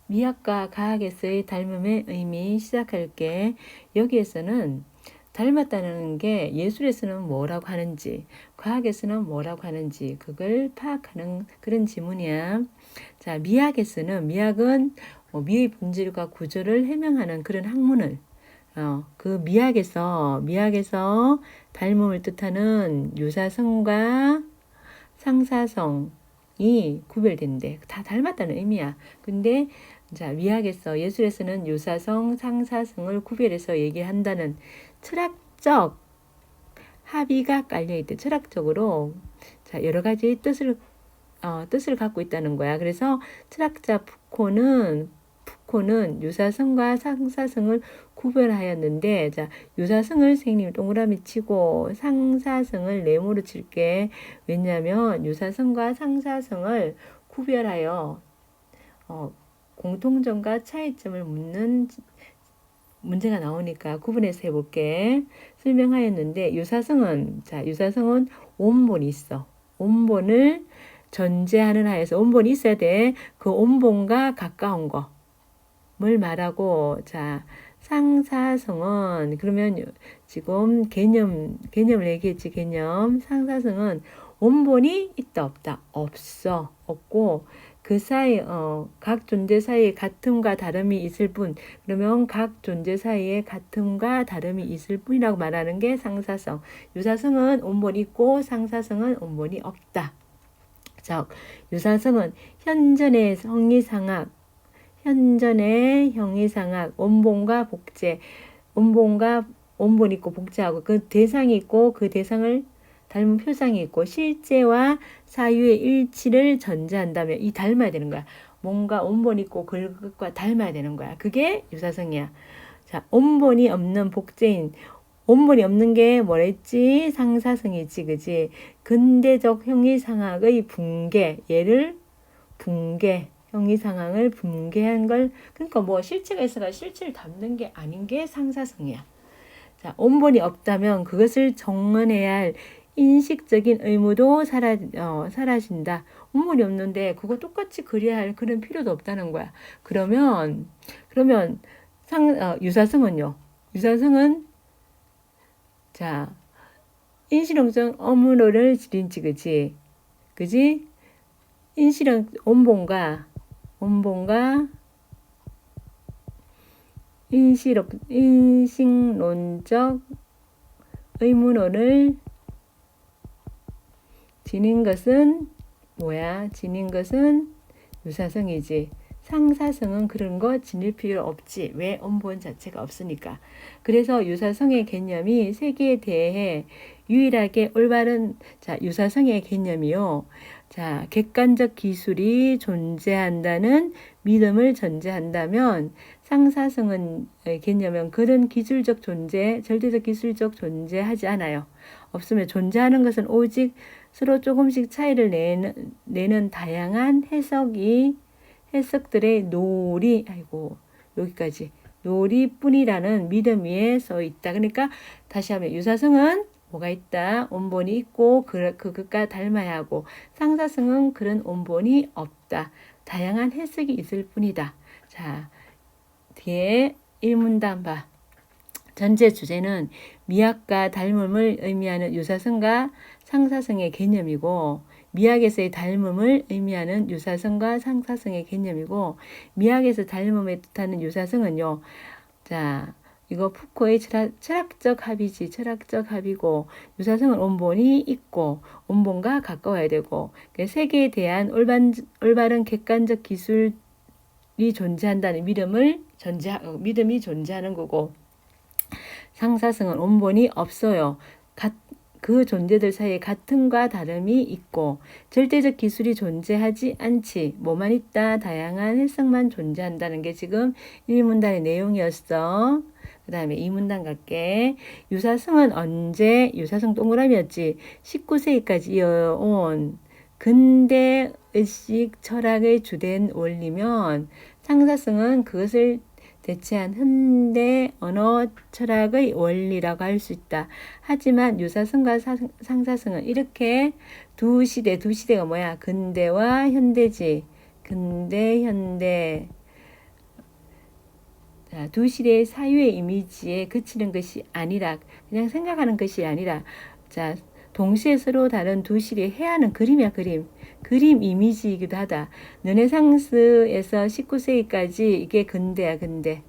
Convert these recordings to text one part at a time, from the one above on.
미학과 가학에서의 닮음의 의미 시작할게. 여기에서는 닮았다는 게 예술에서는 뭐라고 하는지, 과학에서는 뭐라고 하는지 그걸 파악하는 그런 지문이야. 자, 미학은 미의 본질과 구조를 해명하는 그런 학문을 그 미학에서 닮음을 뜻하는 유사성과 상사성이 구별된대. 다 닮았다는 의미야. 근데 자, 미학에서 예술에서는 유사성, 상사성을 구별해서 얘기한다는 철학적 합의가 깔려 있대. 철학적으로 자, 여러 가지 뜻을 갖고 있다는 거야. 그래서 철학자 푸코는 유사성과 상사성을 구별하였는데, 자, 유사성을 선생님이 동그라미 치고 상사성을 네모로 칠게. 왜냐하면 유사성과 상사성을 구별하여 공통점과 차이점을 묻는 문제가 나오니까 구분해서 해볼게. 설명하였는데 유사성은 온본이 있어. 온본을 전제하는 하에서 온본이 있어야 돼. 그 온본과 가까운 거를 말하고, 자, 상사성은 그러면 지금 개념을 얘기했지. 상사성은 온본이 있다 없다 없어 없고 그 사이 각 존재 사이에 같음과 다름이 있을 뿐. 그러면 각 존재 사이에 같음과 다름이 있을 뿐이라고 말하는 게 상사성. 유사성은 온본이 있고 상사성은 온본이 없다. 즉 유사성은 현전의 형이상학, 온본과 복제, 온본이 있고 복제하고 그 대상이 있고 그 대상을 닮은 표상이 있고 실제와 사유의 일치를 전제한다면 이 닮아야 되는 거야. 뭔가 온본이 있고 그것과 닮아야 되는 거야. 그게 유사성이야. 자, 온본이 없는 복제인, 온본이 없는 게 뭐랬지? 상사성이지, 그지? 근대적 형이상학의 붕괴, 형이상학을 붕괴한 걸, 그러니까 뭐 실체가 있어가 실체를 담는 게 아닌 게 상사성이야. 자, 온본이 없다면 그것을 정언해야 할 인식적인 의무도 사라진다. 온본이 없는데 그거 똑같이 그려야 할 그런 필요도 없다는 거야. 그러면 유사성은요? 유사성은 자, 인실형적 어문어를 지린지, 그지? 온본과 인식론적 의문어를 지닌 것은 뭐야? 지닌 것은 유사성이지. 상사성은 그런 거 지닐 필요 없지. 왜? 온본 자체가 없으니까. 그래서 유사성의 개념이 세계에 대해 유일하게 올바른, 자, 유사성의 개념이요. 자, 객관적 기술이 존재한다는 믿음을 전제한다면 상사성은 개념은 그런 절대적 기술적 존재하지 않아요. 없으면 존재하는 것은 오직 서로 조금씩 차이를 내는 다양한 해석들의 놀이뿐이라는 믿음 위에 써 있다. 그러니까 다시 하면 유사성은 뭐가 있다? 온본이 있고 그것과 닮아야 하고, 상사성은 그런 온본이 없다. 다양한 해석이 있을 뿐이다. 자, 뒤에 1문단 봐. 전체 주제는 미학과 닮음을 의미하는 유사성과 상사성의 개념이고, 미학에서의 닮음을 의미하는 유사성과 상사성의 개념이고, 미학에서 닮음에 뜻하는 유사성은요. 자, 이거 푸코의 철학적 합이고, 유사성은 온본이 있고 온본과 가까워야 되고, 세계에 대한 올바른 객관적 기술이 존재한다는 믿음이 존재하는 거고, 상사성은 온본이 없어요. 그 존재들 사이에 같음과 다름이 있고 절대적 기술이 존재하지 않지. 뭐만 있다? 다양한 해석만 존재한다는 게 지금 1문단의 내용이었어. 그 다음에 2문단 갈게. 유사성은 유사성 동그라미였지. 19세기까지 이어온 근대 의식 철학의 주된 원리면, 상사성은 그것을 대체한 현대 언어 철학의 원리라고 할 수 있다. 하지만 유사성과 상사성은 이렇게 두 시대가 뭐야? 근대와 현대지. 근대, 현대. 자, 두 실의 사유의 이미지에 그치는 것이 아니라, 그냥 생각하는 것이 아니라, 자, 동시에 서로 다른 두 실이 해야 하는 그림이야, 그림. 그림 이미지이기도 하다. 르네상스에서 19세기까지 이게 근대야, 근대.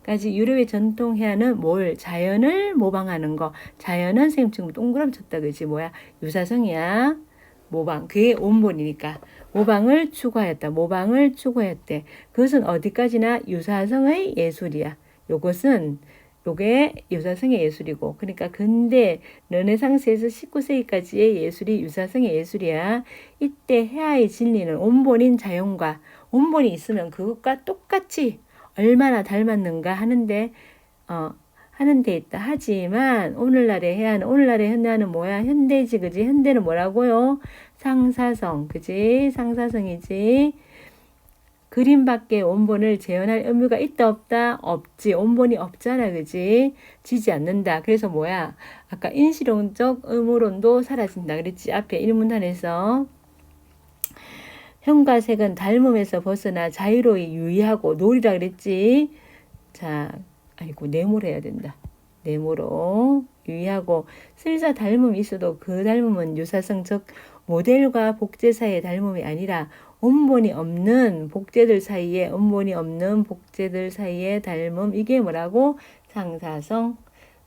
까지 유럽의 전통 해야는 뭘? 자연을 모방하는 거. 자연은 선생님 지금 동그라미 쳤다, 그지? 뭐야? 유사성이야. 모방. 그게 원본이니까. 모방을 추구하였다. 모방을 추구했대. 그것은 어디까지나 유사성의 예술이야. 요게 유사성의 예술이고. 그러니까 근대 르네상스에서 19세기까지의 예술이 유사성의 예술이야. 이때 해야의 진리는 원본인 자연과 원본이 있으면 그것과 똑같이 얼마나 닮았는가 하는데 하는 데 있다. 하지만 오늘날의 해야는 오늘날의 현대화는 뭐야? 현대지, 그지? 현대는 뭐라고요? 상사성, 그지? 상사성이지. 그림밖에 원본을 재현할 의무가 있다 없다? 없지. 원본이 없잖아, 그지? 지지 않는다. 그래서 뭐야? 아까 인실론적 의무론도 사라진다 그랬지. 앞에 1문단에서 형과 색은 닮음에서 벗어나 자유로이 유의하고 놀이라 그랬지. 자, 아이고 네모로 해야 된다. 네모로 유의하고 쓸자 닮음이 있어도 그 닮음은 유사성 즉 모델과 복제 사이의 닮음이 아니라 원본이 없는 복제들 사이에 원본이 없는 복제들 사이의 닮음 이게 뭐라고? 상사성.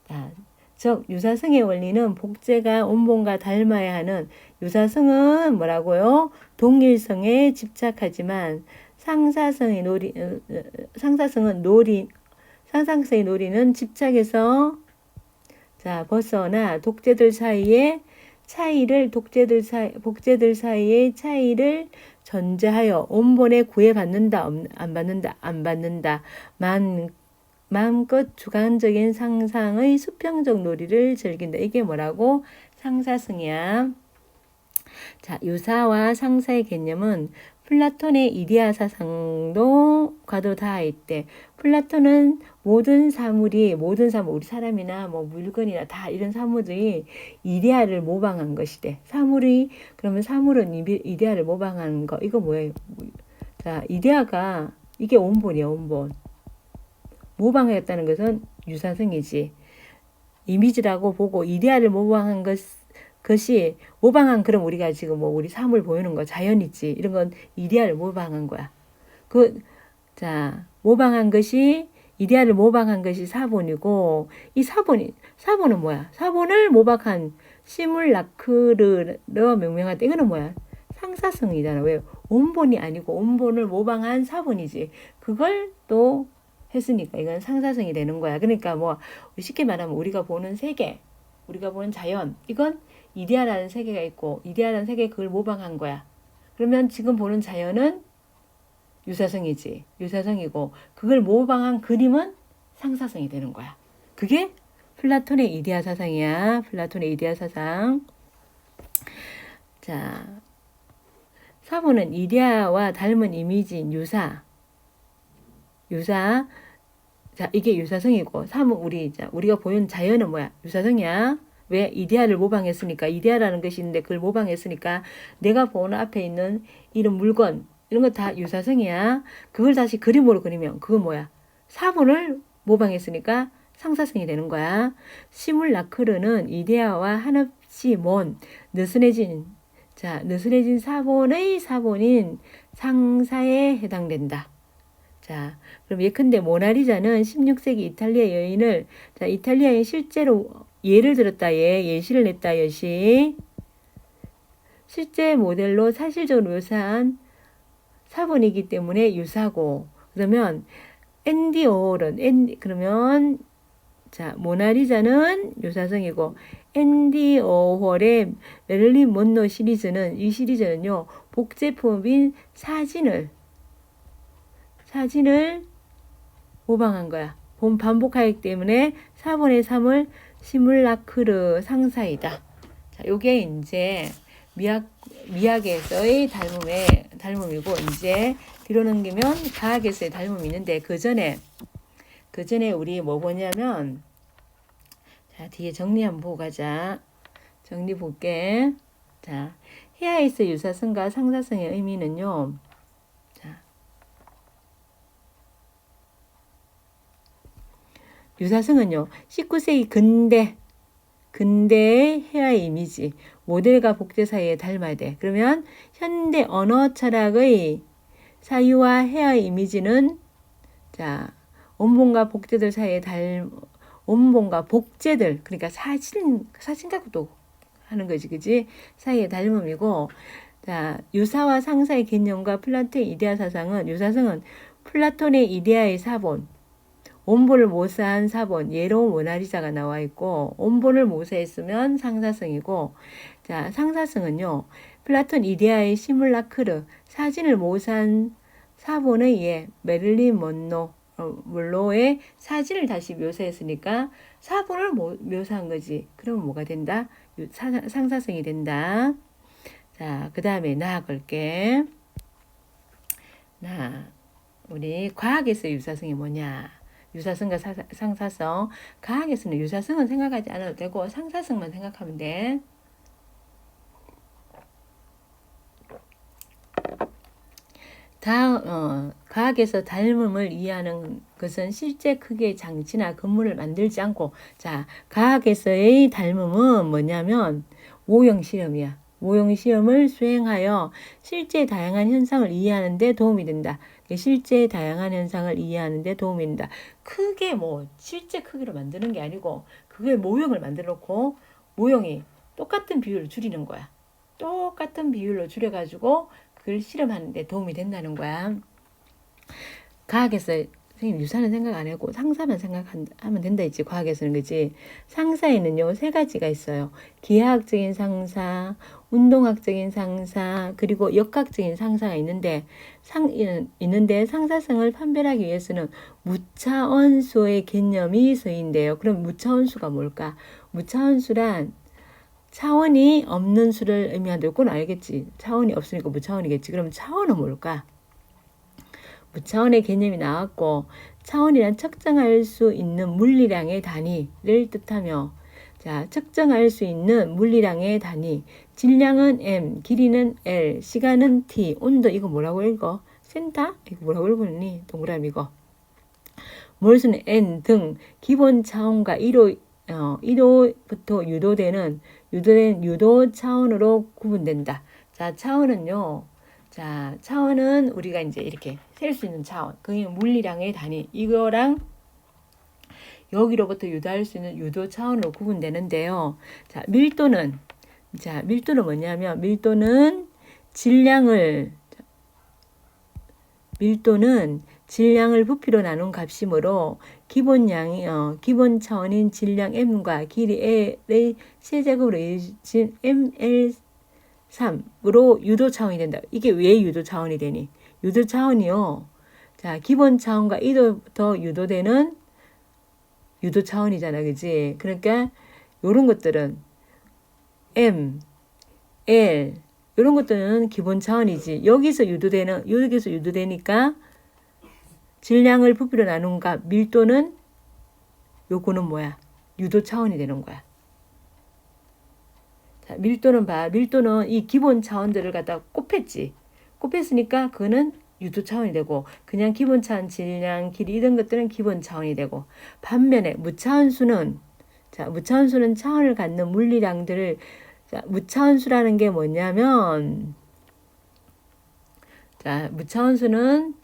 자, 즉 유사성의 원리는 복제가 원본과 닮아야 하는 유사성은 뭐라고요? 동일성에 집착하지만 상사성의 놀이는 집착에서 자 벗어나 복제들 사이의 차이를 전제하여 원본에 구애받는다 안 받는다 마음껏 주관적인 상상의 수평적 놀이를 즐긴다. 이게 뭐라고? 상사성이야. 자, 유사와 상사의 개념은 플라톤의 이데아 사상도 과도 닿아있대. 플라톤은 모든 사물, 우리 사람이나 뭐 물건이나 다 이런 사물들이 이데아를 모방한 것이대. 그러면 사물은 이데아를 모방하는 거. 이거 뭐예요? 자, 이데아가 이게 원본이야, 원본. 모방했다는 것은 유사성이지. 이미지라고 보고 이데아를 모방한 것이 모방한 그럼 우리가 지금 뭐 우리 사물 보이는 거 자연이지. 이런 건 이데아를 모방한 거야. 이데아를 모방한 것이 사본이고 이 사본은 뭐야? 사본을 모방한 시뮬라크르로 명명한다. 이거는 뭐야? 상사성이잖아. 왜? 원본이 아니고 원본을 모방한 사본이지. 그걸 또 했으니까 이건 상사성이 되는 거야. 그러니까 뭐 쉽게 말하면 우리가 보는 세계, 우리가 보는 자연, 이건 이데아라는 세계가 있고 이데아라는 세계 그걸 모방한 거야. 그러면 지금 보는 자연은 유사성이고 그걸 모방한 그림은 상사성이 되는 거야. 그게 플라톤의 이데아 사상이야. 플라톤의 이데아 사상. 자, 사본은 이데아와 닮은 이미지인 유사. 자, 이게 유사성이고, 우리가 보는 자연은 뭐야? 유사성이야. 왜? 이데아를 모방했으니까. 이데아라는 것이 있는데 그걸 모방했으니까 내가 보는 앞에 있는 이런 물건, 이런 거 다 유사성이야. 그걸 다시 그림으로 그리면 그건 뭐야? 사본을 모방했으니까 상사성이 되는 거야. 시뮬라크르는 이데아와 한없이 느슨해진 사본인 상사에 해당된다. 자, 그럼 예컨대 모나리자는 16세기 이탈리아 여인을, 자, 이탈리아인 실제로 예를 들었다, 예시를 냈다, 실제 모델로 사실적으로 묘사한 사본이기 때문에 유사고, 그러면 그러면, 자, 모나리자는 유사성이고, 앤디 오홀의 메릴린 먼로 이 시리즈는요, 복제품인 사진을 모방한 거야. 반복하기 때문에 4번의 3을 시뮬라크르 상사이다. 자, 요게 이제 미학에서의 닮음이고, 이제 뒤로 넘기면 과학에서의 닮음이 있는데, 그 전에 우리 뭐 보냐면, 자, 뒤에 정리 한번 보고 가자. 정리 볼게. 자, 해야에서 유사성과 상사성의 의미는요, 유사성은요. 19세기 근대의 해와의 이미지, 모델과 복제 사이에 닮아야 돼. 그러면 현대 언어 철학의 사유와 해와의 이미지는 자, 원본과 복제들 사이에 원본과 복제들, 그러니까 사진 갖고도 하는 거지, 그지? 사이의 닮음이고, 자, 유사와 상사의 개념과 플라톤의 이데아 사상은, 유사성은 플라톤의 이데아의 사본, 원본을 모사한 사본, 예로운 모나리자가 나와 있고, 원본을 모사했으면 상사성이고, 자, 상사성은요, 플라톤 이데아의 시뮬라크르, 사진을 모사한 사본의 메릴린 먼로의 사진을 다시 묘사했으니까 사본을 묘사한 거지. 그러면 뭐가 된다? 상사성이 된다. 자, 그 다음에 나아갈게. 우리 과학에서 유사성이 뭐냐? 유사성과 상사성. 과학에서는 유사성은 생각하지 않아도 되고 상사성만 생각하면 돼. 과학에서 닮음을 이해하는 것은 실제 크기의 장치나 건물을 만들지 않고, 자, 과학에서의 닮음은 뭐냐면 모형 실험이야. 모형 실험을 수행하여 실제 다양한 현상을 이해하는 데 도움이 된다. 실제 다양한 현상을 이해하는 데 도움이 된다. 크게 실제 크기로 만드는 게 아니고 그게 모형을 만들어 놓고 모형이 똑같은 비율로 줄이는 거야. 똑같은 비율로 줄여가지고 그걸 실험하는 데 도움이 된다는 거야. 과학에서 선생님 유사는 생각 안 하고 상사만 생각하면 된다 했지. 과학에서는 그지. 상사에는요 3가지가 있어요. 기하학적인 상사, 운동학적인 상사, 그리고 역학적인 상사가 있는데 상사성을 판별하기 위해서는 무차원수의 개념이 서인데요. 그럼 무차원수가 뭘까? 무차원수란 차원이 없는 수를 의미한다. 그건 알겠지. 차원이 없으니까 무차원이겠지. 그럼 차원은 뭘까? 무차원의 개념이 나왔고, 차원이란 측정할 수 있는 물리량의 단위를 뜻하며, 자, 측정할 수 있는 물리량의 단위, 질량은 m, 길이는 l, 시간은 t, 온도 이거 뭐라고 읽어? 센터? 이거 뭐라고 읽었니? 동그라미고. 몰수는 n 등 기본 차원과 1호부터 유도된 유도 차원으로 구분된다. 자, 차원은요. 자, 차원은 우리가 이제 이렇게 셀 수 있는 차원. 그게 물리량의 단위. 이거랑 여기로부터 유도할 수 있는 유도 차원으로 구분되는데요. 자, 밀도는 뭐냐면 밀도는 질량을 부피로 나눈 값이므로 기본 기본 차원인 질량 m과 길이 l의 세제곱으로 이루어진 ml3으로 유도 차원이 된다. 이게 왜 유도 차원이 되니? 유도 차원이요. 자, 기본 차원과 1호부터 유도되는 유도 차원이잖아. 그지? 그러니까 요런 것들은 m, l 이런 것들은 기본 차원이지. 여기서 유도되니까 질량을 부피로 나눈 값, 밀도는 요거는 뭐야? 유도 차원이 되는 거야. 자, 밀도는 이 기본 차원들을 갖다 곱했지. 곱했으니까 그거는 유도 차원이 되고, 그냥 기본 차원, 질량, 길이 이런 것들은 기본 차원이 되고, 반면에 무차원수는 차원을 갖는 물리량들을, 자, 무차원수라는 게 뭐냐면, 자, 무차원수는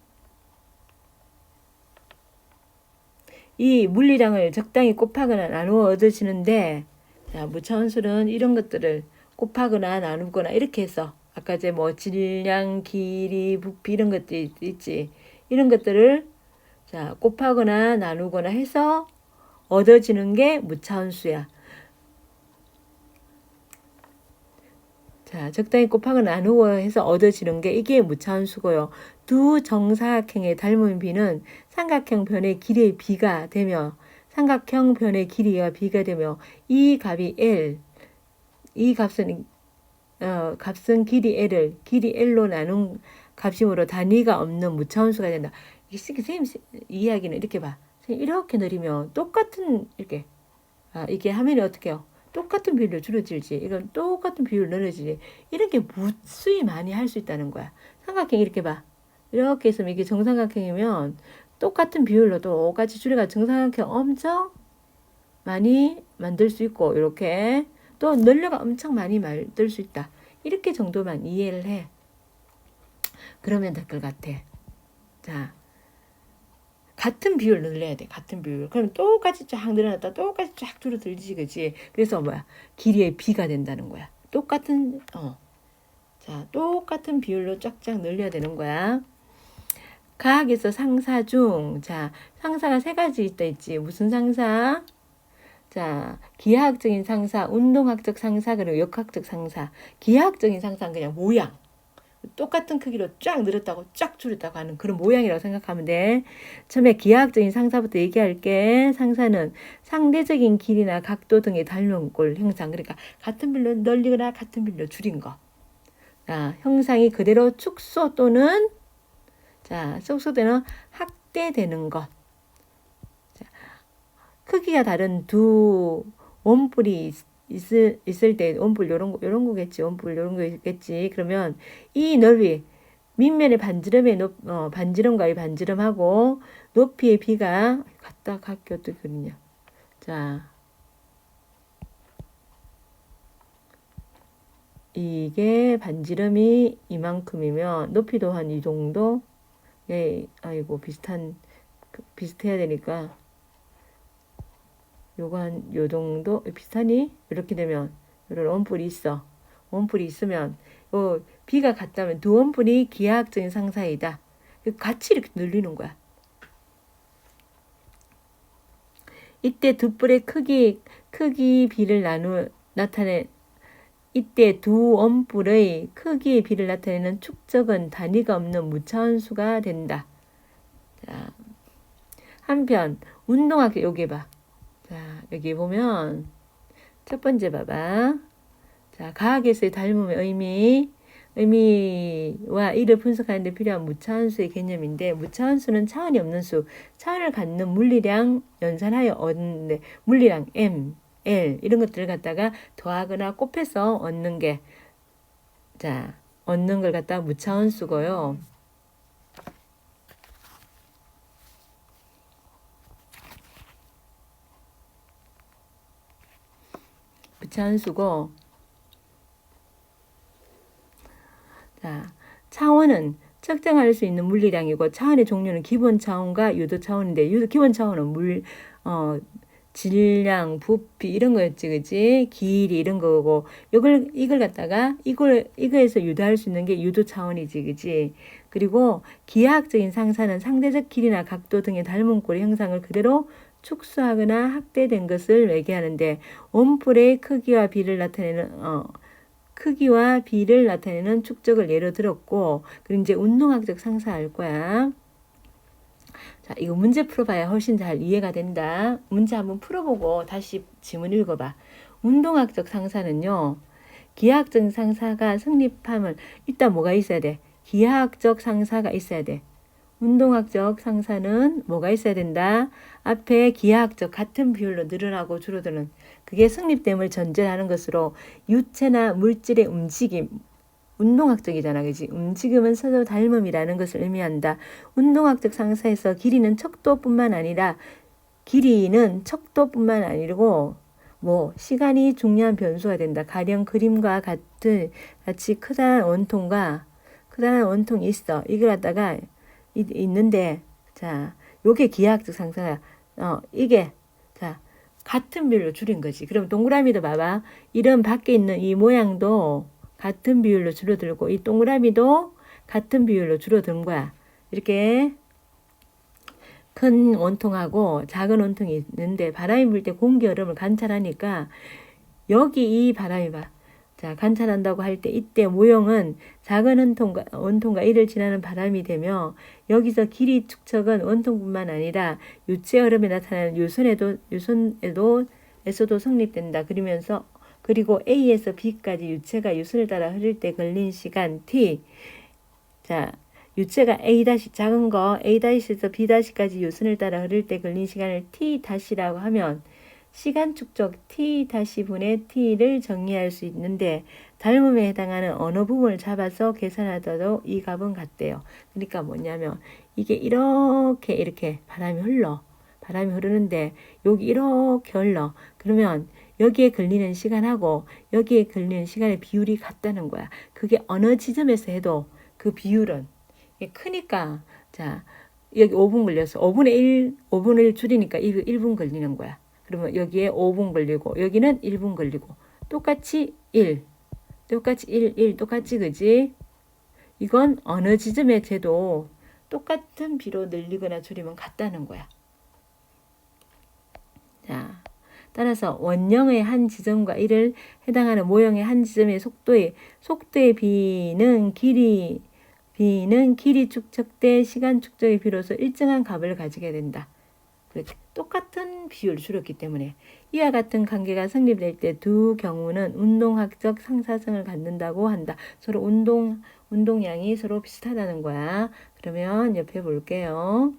이 물리량을 적당히 곱하거나 나누어 얻어지는데, 자, 무차원수는 이런 것들을 곱하거나 나누거나 이렇게 해서 아까 이제 질량, 길이, 부피 이런 것들이 있지. 이런 것들을 자, 곱하거나 나누거나 해서 얻어지는 게 무차원수야. 자, 적당히 곱하거나 나누고 해서 얻어지는 게 이게 무차원수고요. 두 정사각형의 닮은 비는 삼각형 변의 길이의 비가 되며 삼각형 변의 길이와 비가 되며 이 값이 L, 이 값은 길이 L로 나눈 값이므로 단위가 없는 무차원수가 된다. 선생님 이야기는 이렇게 봐. 이렇게 내리면 똑같은 이게 화면이 어떻게 해요? 똑같은 비율로 줄어들지. 이건 똑같은 비율로 늘어지지. 이렇게 무수히 많이 할 수 있다는 거야. 삼각형 이렇게 봐. 이렇게 있으면 이게 정삼각형이면 똑같은 비율로 똑같이 줄여가 정사각형 엄청 많이 만들 수 있고 이렇게 또 늘려가 엄청 많이 만들 수 있다. 이렇게 정도만 이해를 해. 그러면 될 것 같아. 자, 같은 비율 늘려야 돼. 같은 비율. 그럼 똑같이 쫙 늘어났다. 똑같이 쫙 줄어들지, 그지? 그래서 뭐야? 길이의 B가 된다는 거야. 똑같은 자, 똑같은 비율로 쫙쫙 늘려야 되는 거야. 과학에서 상사 중, 자, 상사가 세 가지 있지. 무슨 상사? 자, 기하학적인 상사, 운동학적 상사, 그리고 역학적 상사. 기하학적인 상사는 그냥 모양. 똑같은 크기로 쫙 늘었다고 쫙 줄였다고 하는 그런 모양이라고 생각하면 돼. 처음에 기하학적인 상사부터 얘기할게. 상사는 상대적인 길이나 각도 등의 닮은 꼴 형상. 그러니까 같은 비율로 늘리거나 같은 비율로 줄인 거. 자, 형상이 그대로 축소 또는 자, 축소되는 확대되는 것. 자, 크기가 다른 두 원뿔이 있을 때 원뿔 요런 거겠지. 원뿔 요런 거겠지. 그러면 이 넓이 밑면의 반지름과의 반지름하고 높이의 비가 같게 어떻게 그리냐. 자, 이게 반지름이 이만큼이면 높이도 한 이 정도. 예, 아이고 비슷해야 되니까 요거 한 요 정도 비슷하니? 이렇게 되면 이런 원뿔이 있어. 원뿔이 있으면 B가 같다면 두 원뿔이 기하학적인 상사이다. 같이 이렇게 늘리는 거야. 이때 두 뿔의 크기 비를 나타내 이때 두 원뿔의 크기의 비를 나타내는 축적은 단위가 없는 무차원수가 된다. 자, 한편 운동학 여기 봐. 자, 여기 보면 첫 번째 봐봐. 자, 과학에서의 닮음의 의미와 이를 분석하는 데 필요한 무차원수의 개념인데 무차원수는 차원이 없는 수, 차원을 갖는 물리량 연산하여 얻는 물리량 M, L 이런 것들을 갖다가 더하거나 곱해서 얻는 게 자, 얻는 걸 갖다가 무차원수고요. 무차원수고 자, 차원은 측정할 수 있는 물리량이고 차원의 종류는 기본 차원과 유도 차원인데 기본 차원은 질량, 부피 이런 거였지, 그지? 길이 이런 거고 이걸 갖다가 이거에서 유도할 수 있는 게 유도 차원이지, 그지? 그리고 기하학적인 상사는 상대적 길이나 각도 등의 닮은 꼴의 형상을 그대로 축소하거나 확대된 것을 매개하는데 원뿔의 크기와 비를 나타내는 축적을 예로 들었고 그리고 이제 운동학적 상사 할 거야. 자, 이거 문제 풀어봐야 훨씬 잘 이해가 된다. 문제 한번 풀어보고 다시 지문 읽어봐. 운동학적 상사는요. 기하학적 상사가 성립하면 일단 뭐가 있어야 돼? 기하학적 상사가 있어야 돼. 운동학적 상사는 뭐가 있어야 된다? 앞에 기하학적 같은 비율로 늘어나고 줄어드는 그게 성립됨을 전제하는 것으로 유체나 물질의 움직임 운동학적이잖아, 그지? 움직임은 서로 닮음이라는 것을 의미한다. 운동학적 상사에서 길이는 척도뿐만 아니고 시간이 중요한 변수가 된다. 가령 그림과 같이 크다란 원통이 있어. 이걸 갖다가 있는데 자, 요게 기하학적 상사야. 이게 자, 같은 비율로 줄인 거지. 그럼 동그라미도 봐봐. 이런 밖에 있는 이 모양도 같은 비율로 줄어들고 이 동그라미도 같은 비율로 줄어든 거야. 이렇게 큰 원통하고 작은 원통이 있는데 바람이 불 때 공기 흐름을 관찰하니까 여기 이 바람이 봐. 자, 관찰한다고 할 때 이때 모형은 작은 원통과 이를 지나는 바람이 되며 여기서 길이 축적은 원통뿐만 아니라 유체 흐름에 나타나는 유선에서도 성립된다. 그리고 A에서 B까지 유체가 유선을 따라 흐를 때 걸린 시간 T. 자, 유체가 작은 거 A-에서 B-까지 유선을 따라 흐를 때 걸린 시간을 T-라고 하면 시간 축적 T-분의 T를 정의할 수 있는데 닮음에 해당하는 어느 부분을 잡아서 계산하더라도 이 값은 같대요. 그러니까 뭐냐면 이게 이렇게 바람이 흘러. 바람이 흐르는데 여기 이렇게 흘러. 그러면 여기에 걸리는 시간하고 여기에 걸리는 시간의 비율이 같다는 거야. 그게 어느 지점에서 해도 그 비율은 이게 크니까 자 여기 5분 걸렸어. 5분의 1 줄이니까 1분 걸리는 거야. 그러면 여기에 5분 걸리고 여기는 1분 걸리고 똑같이 1 똑같이 그지? 이건 어느 지점에 재도 똑같은 비로 늘리거나 줄이면 같다는 거야. 자, 따라서 원형의 한 지점과 이를 해당하는 모형의 한 지점의 속도의 비는 길이 축적 시간 축적에 비로소 일정한 값을 가지게 된다. 그렇지. 똑같은 비율을 줄였기 때문에 이와 같은 관계가 성립될 때 두 경우는 운동학적 상사성을 갖는다고 한다. 서로 운동량이 서로 비슷하다는 거야. 그러면 옆에 볼게요.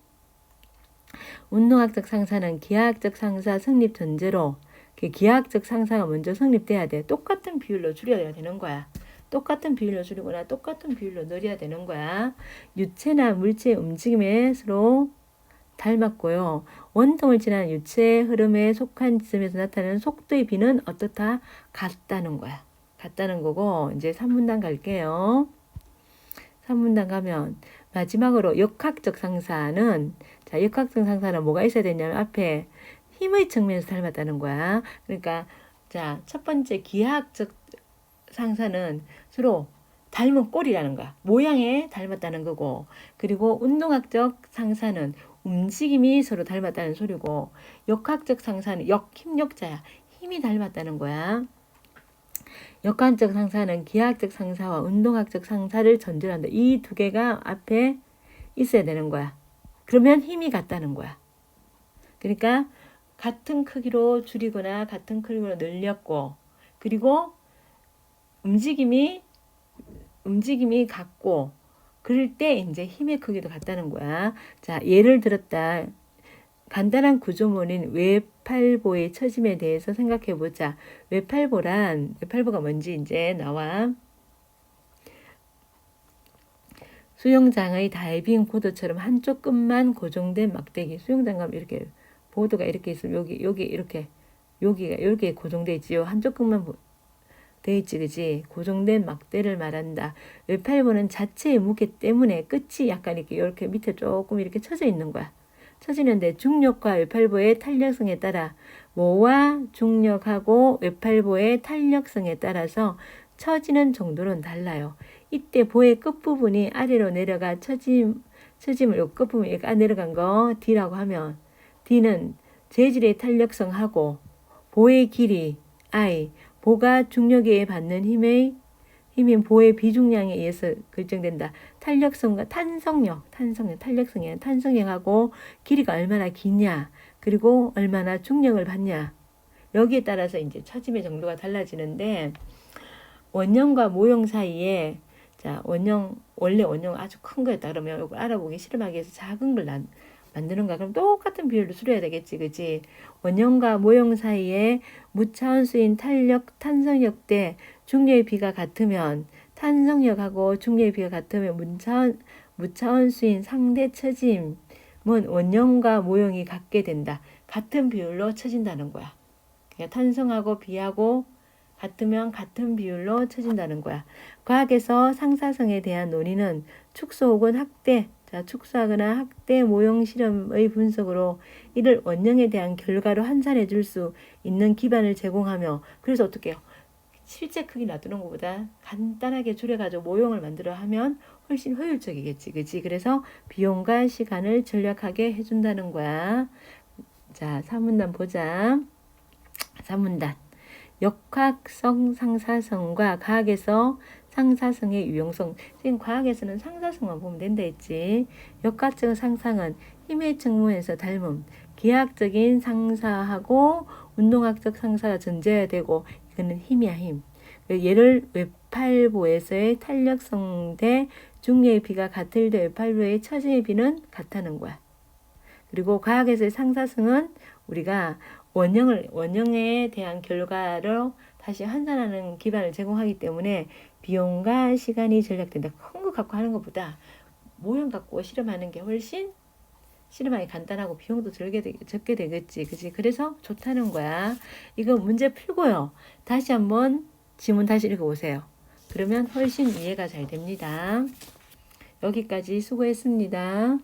운동학적 상사는 기하학적 상사 성립 전제로 기하학적 상사가 먼저 성립돼야 돼. 똑같은 비율로 줄여야 되는 거야. 똑같은 비율로 줄이거나 똑같은 비율로 늘려야 되는 거야. 유체나 물체의 움직임에 서로 닮았고요. 원통을 지나는 유체의 흐름에 속한 지점에서 나타나는 속도의 비는 어떻다? 같다는 거야. 같다는 거고 이제 3문단 갈게요. 3문단 가면 마지막으로 역학적 상사는 자, 역학적 상사는 뭐가 있어야 되냐면 앞에 힘의 측면에서 닮았다는 거야. 그러니까 자, 첫 번째 기하학적 상사는 서로 닮은 꼴이라는 거야. 모양에 닮았다는 거고 그리고 운동학적 상사는 움직임이 서로 닮았다는 소리고 역학적 상사는 힘력자야. 힘이 닮았다는 거야. 역학적 상사는 기하학적 상사와 운동학적 상사를 전제로 한다. 이 두 개가 앞에 있어야 되는 거야. 그러면 힘이 같다는 거야. 그러니까 같은 크기로 줄이거나 같은 크기로 늘렸고 그리고 움직임이 같고 그럴 때 이제 힘의 크기도 같다는 거야. 자, 예를 들었다. 간단한 구조물인 외팔보의 처짐에 대해서 생각해 보자. 외팔보가 뭔지 이제 나와. 수영장의 다이빙 보드처럼 한쪽 끝만 고정된 막대기. 수영장 가면 이렇게 보드가 이렇게 있으면 여기가 이렇게 고정돼 있지요. 한쪽 끝만 돼 있지, 그지? 고정된 막대를 말한다. 외팔보는 자체의 무게 때문에 끝이 약간 이렇게 밑에 조금 이렇게 처져 있는 거야. 처지는데 중력과 외팔보의 탄력성에 따라 모와 중력하고 외팔보의 탄력성에 따라서 처지는 정도는 달라요. 이때 보의 끝부분이 아래로 내려가 처짐을 요 끝부분이 이렇게 내려간 거 D라고 하면 D는 재질의 탄력성하고 보의 길이 I, 보가 중력에 의해 받는 힘인 보의 비중량에 의해서 결정된다. 탄력성과 탄성력하고 길이가 얼마나 기냐, 그리고 얼마나 중력을 받냐. 여기에 따라서 이제 처짐의 정도가 달라지는데 원형과 모형 사이에 자, 원래 원형 아주 큰 거였다 그러면 이걸 알아보기 실험하기 위해서 작은 걸 만드는 거야. 그럼 똑같은 비율로 줄여야 되겠지, 그지? 원형과 모형 사이에 무차원수인 탄성력 대 중력의 비가 같으면 탄성력하고 중력의 비가 같으면 무차원수인 상대 처짐은 원형과 모형이 같게 된다. 같은 비율로 처진다는 거야. 그러니까 탄성하고 비하고 같으면 같은 비율로 처진다는 거야. 과학에서 상사성에 대한 논의는 축소 혹은 학대, 축소하거나 학대 모형 실험의 분석으로 이를 원형에 대한 결과로 환산해 줄 수 있는 기반을 제공하며 그래서 어떻게 해요? 실제 크기 놔두는 것보다 간단하게 줄여가지고 모형을 만들어 하면 훨씬 효율적이겠지, 그치? 그래서 비용과 시간을 절약하게 해준다는 거야. 자, 3문단 보자. 3문단. 역학성 상사성과 과학에서 상사성의 유용성. 지금 과학에서는 상사성만 보면 된다 했지. 역학적 상상은 힘의 측면에서 닮음. 기하학적인 상사하고 운동학적 상사가 존재해야 되고 이거는 힘이야, 힘. 얘를 외팔보에서의 탄력성 대 중력의 비가 같을 때 외팔보의 처짐의 비는 같다는 거야. 그리고 과학에서의 상사성은 우리가 원형에 대한 결과로 다시 환산하는 기반을 제공하기 때문에 비용과 시간이 절약된다. 큰 거 갖고 하는 것보다 모형 갖고 실험하는 게 훨씬 실험하기 간단하고 비용도 적게 되겠지. 그치? 그래서 좋다는 거야. 이거 문제 풀고요. 다시 한번 지문 다시 읽어보세요. 그러면 훨씬 이해가 잘 됩니다. 여기까지 수고했습니다.